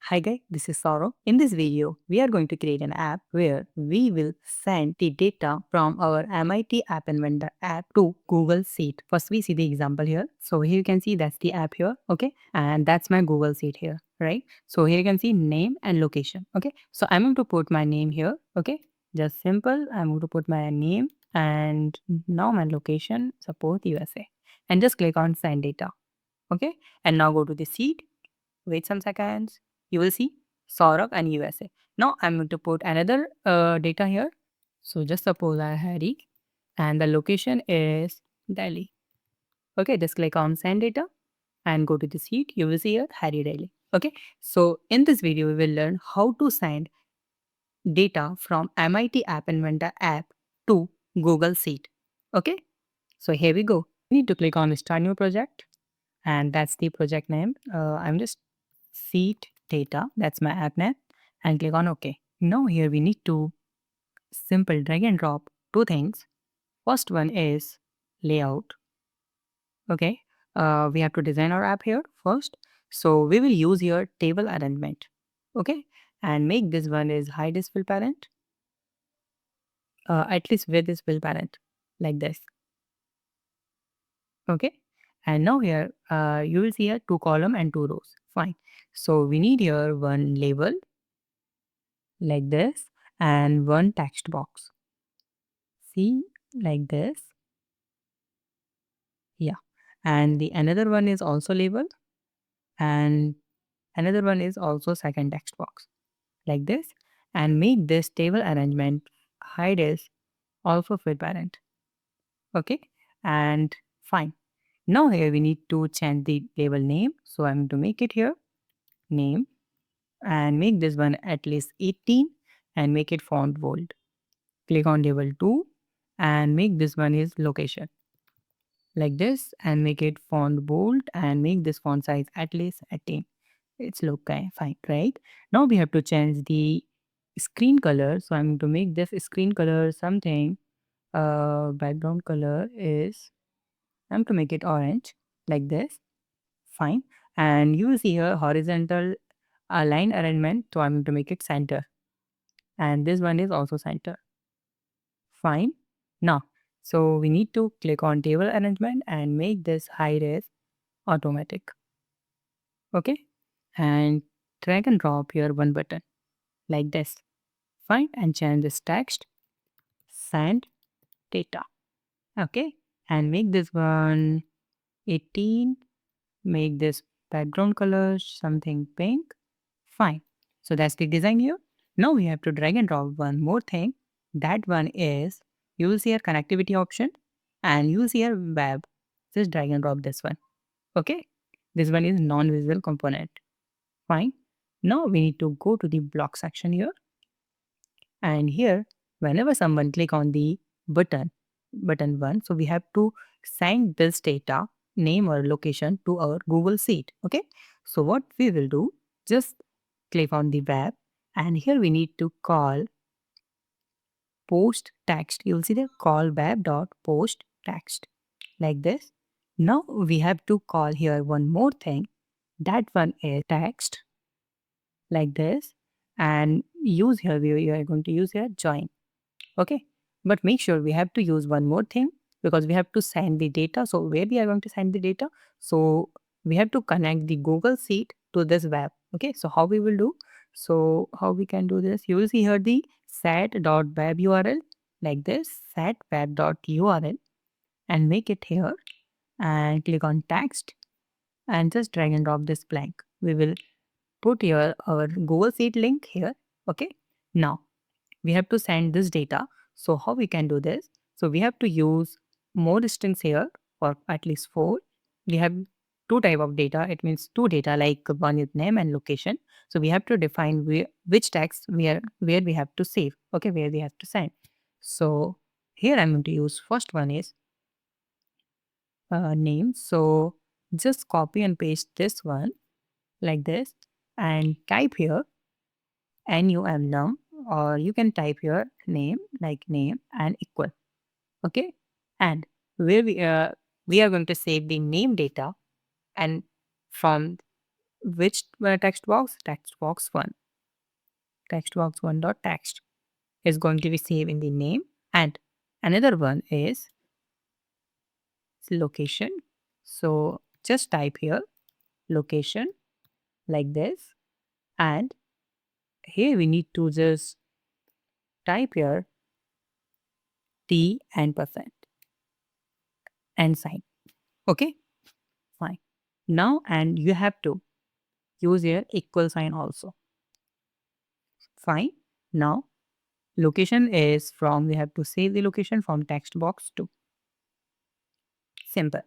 Hi guys, this is Saurabh. In this video, we are going to create an app where we will send the data from our MIT App Inventor app to Google Sheet. First, we see the example here. So here you can see that's the app here, okay? And that's my Google Sheet here, right? So here you can see name and location, okay? So I'm going to put my name here, okay? Just simple, I'm going to put my name and now my location, suppose USA. And just click on send data, okay? And now go to the Sheet. Wait some seconds. You will see Saurabh and USA. Now I'm going to put another data here. So just suppose I Harry and the location is Delhi. Okay, just click on send data and go to the sheet. You will see here Harry Delhi. Okay, so in this video, we will learn how to send data from MIT App Inventor app to Google Sheet. Okay, so here we go. We need to click on start new project and that's the project name. I'm just sheet data, that's my app name, and click on OK. Now here we need to simple drag and drop two things. First one is layout. Okay, we have to design our app here first. So we will use here table arrangement. Okay, and make this one is hide this fill parent. At least with this fill parent like this. Okay, and now here you will see here two column and two rows. Fine. So we need here one label like this and one text box. See, like this. Yeah. And the another one is also label and another one is also second text box like this, and make this table arrangement hide is also fill parent. Okay, and fine. Now here we need to change the label name. So I'm going to make it here name and make this one at least 18 and make it font bold. Click on label 2 and make this one is location like this and make it font bold and make this font size at least 18. It's look fine, right? Now we have to change the screen color. So I'm going to make this screen color something. Background color is, I'm to make it orange like this. Fine. And you will see here horizontal line arrangement. So I'm going to make it center. And this one is also center. Fine. Now, so we need to click on table arrangement and make this hide as automatic. Okay. And drag and drop here one button like this. Fine. And change this text. Send data. Okay. And make this one 18. Make this background color something pink. Fine. So that's the design here. Now we have to drag and drop one more thing. That one is, you will see a connectivity option and you will see a web. Just drag and drop this one. Okay. This one is non-visual component. Fine. Now we need to go to the block section here. And here, whenever someone click on the button 1, so we have to send this data, name or location to our Google Sheet. Okay. So what we will do, just click on the web and here we need to call post text. You'll see the call web dot post text like this. Now we have to call here one more thing. That one is text like this and use here, we are going to use here join. Okay, but make sure we have to use one more thing because we have to send the data. So where we are going to send the data? So we have to connect the Google Sheet to this web. Okay, so how we will do? So how we can do this? You will see here the set.web URL like this, set web.url and make it here and click on text and just drag and drop this blank. We will put here our Google Sheet link here. Okay, now we have to send this data. So how we can do this? So we have to use more strings here for at least 4. We have two type of data. It means two data like one is name and location. So we have to define which text where we have to save. Okay, where we have to send. So here I'm going to use first one is name. So just copy and paste this one like this and type here num or you can type here name like name and equal. Okay, and where we are going to save the name data and from which text box? Text box 1. Text box 1.text is going to be saved in the name, and another one is location. So just type here location like this, and here we need to just type here T and percent and sign. Okay, fine. Now, and you have to use your equal sign also. Fine. Now, location is from, we have to save the location from text box 2. Simple.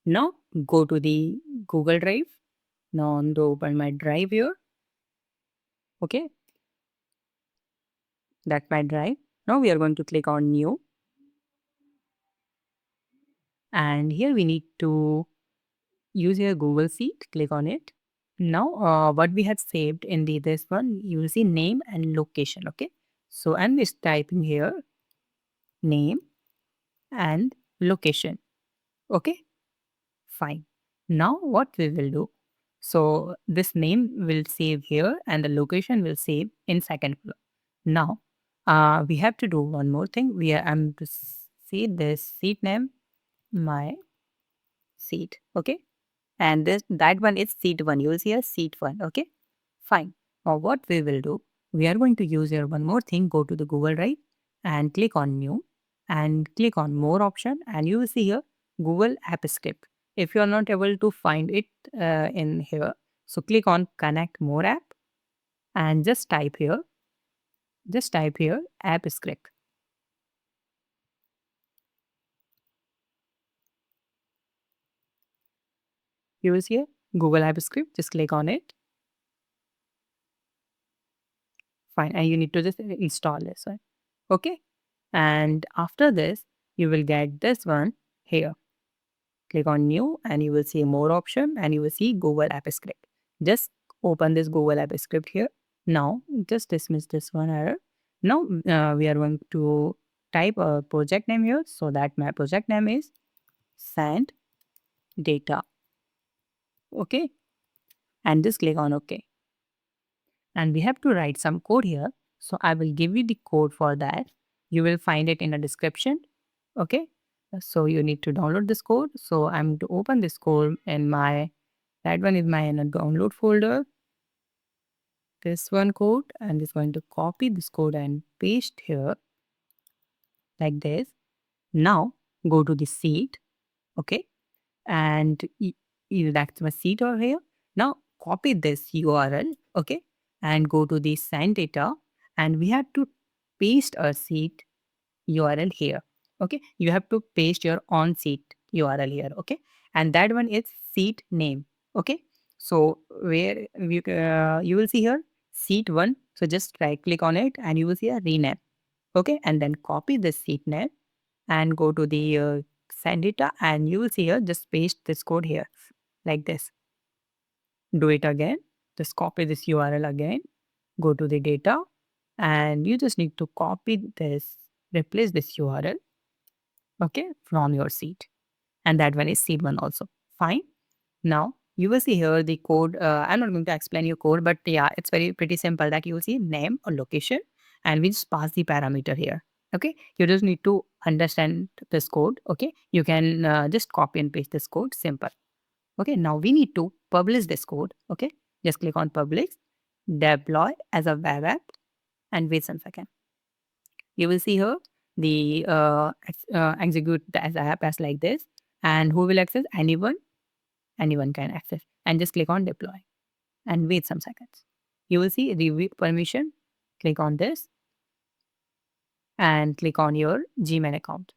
Now, go to the Google Drive. Now, I'm going to open my drive here. Okay, that's my drive. Now, we are going to click on new. And here we need to use your Google Sheet. Click on it. Now, what we have saved in the this one, you will see name and location. Okay, so I'm just typing here name and location. Okay, fine. Now, what we will do? So this name will save here, and the location will save in second column. Now, we have to do one more thing. I'm to see this seat name, my seat. Okay, and that one is seat 1. You will see a seat 1. Okay, fine. Now what we will do, we are going to use here one more thing. Go to the Google Drive and click on new and click on more option, and you will see here Google App Script. If you are not able to find it in here, so click on connect more app and just type here app script. You will see here Google App Script. Just click on it. Fine, and you need to just install this one. Okay, and after this you will get this one here. Click on new and you will see more option and you will see Google App Script. Just open this Google App Script here. Now just dismiss this one error. Now we are going to type a project name here. So that my project name is send data. Okay, and just click on OK. And we have to write some code here. So I will give you the code for that. You will find it in the description. Okay, so you need to download this code. So I'm to open this code in my, that one is my in a download folder. This one code, and is going to copy this code and paste here like this. Now go to the seat. Okay, and that's my seat over here. Now copy this URL. Okay, and go to the send data, and we have to paste a seat URL here. Okay, you have to paste your on seat URL here. Okay, and that one is seat name. Okay, so where you will see here seat 1. So just right click on it and you will see a rename. Okay, and then copy this seat name and go to the send data, and you will see here just paste this code here like this. Do it again. Just copy this URL again. Go to the data, and you just need to copy this, replace this URL. Okay, from your seat, and that one is seat 1 also. Fine. Now you will see here the code. I'm not going to explain your code, but yeah, it's pretty simple. That you will see name or location, and we just pass the parameter here. Okay, you just need to understand this code. Okay, you can just copy and paste this code. Simple. Okay, now we need to publish this code. Okay, just click on publish, deploy as a web app, and wait some second. You will see here the execute as app as like this, and who will access? Anyone can access, and just click on deploy and wait some seconds. You will see review permission. Click on this and click on your Gmail account.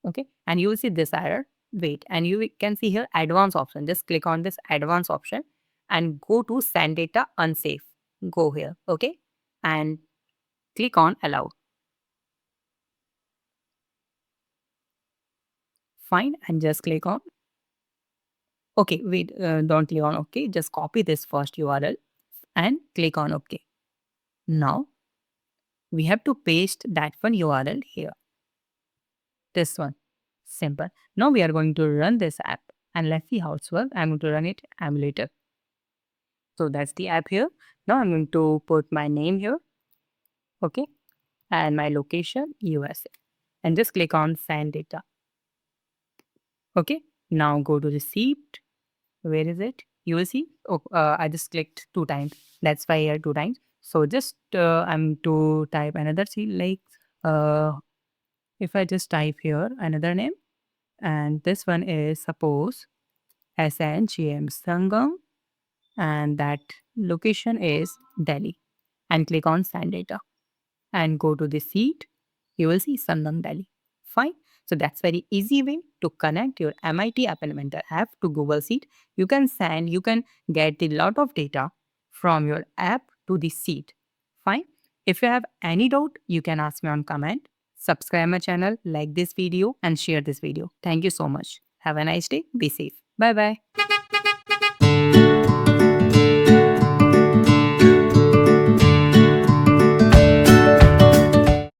Okay, and you will see this error. Wait, and you can see here advanced option. Just click on this advanced option and go to send data unsafe. Go here. Okay, and click on allow. Fine, and just click on okay. Wait, don't click on okay. Just copy this first URL and click on okay. Now we have to paste that one URL here. This one. Simple. Now we are going to run this app. And let's see how it's work. I'm going to run it emulator. So that's the app here. Now I'm going to put my name here. Okay. And my location, USA. And just click on send data. Okay. Now go to the sheet. Where is it? You will see. Oh, I just clicked 2 times. That's why here 2 times. So just I'm to type another sheet, like uh, if I just type here another name, and this one is suppose SNGM Sangam, and that location is Delhi, and click on send data and go to the sheet, you will see Sangam Delhi. Fine. So that's very easy way to connect your MIT App Inventor app to Google Sheet. You can send, you can get a lot of data from your app to the sheet. Fine. If you have any doubt, you can ask me on comment. Subscribe my channel, like this video and share this video. Thank you so much. Have a nice day. Be safe. Bye bye.